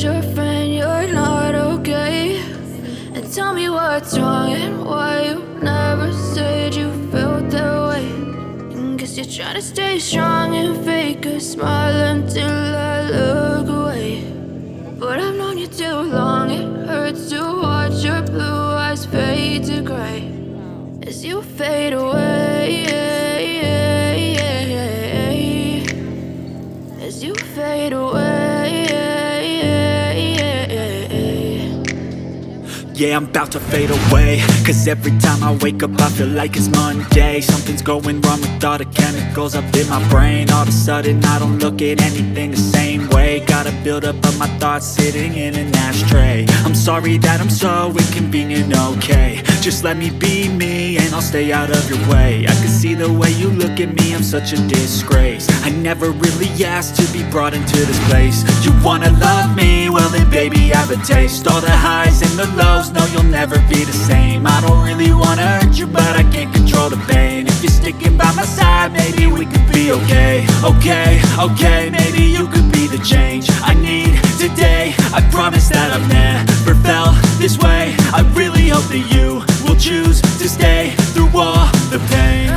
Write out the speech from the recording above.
told your friend you're not okay, and tell me what's wrong and why you never said you felt that way. And guess you're trying to stay strong and fake a smile until I look away. But I've known you too long, it hurts to watch your blue eyes fade to gray as you fade away, as you fade away. Yeah, I'm about to fade away, cause every time I wake up I feel like it's Monday. Something's going wrong with all the chemicals up in my brain. All of a sudden I don't look at anything the same way. Got a buildup of my thoughts sitting in an ashtray. I'm sorry that I'm so inconvenient, okay. Just let me be me and I'll stay out of your way. I can see the way you look at me, I'm such a disgrace. I never really asked to be brought into this place. You wanna love me? Well then baby have a taste. All the highs and the lows, no you'll never be the same. I don't really wanna hurt you but I can't control the pain. If you're sticking by my side, maybe we could be okay. Okay, maybe you could be the change I need today. I promise that I've never felt this way. I really hope that you will choose to stay through all the pain.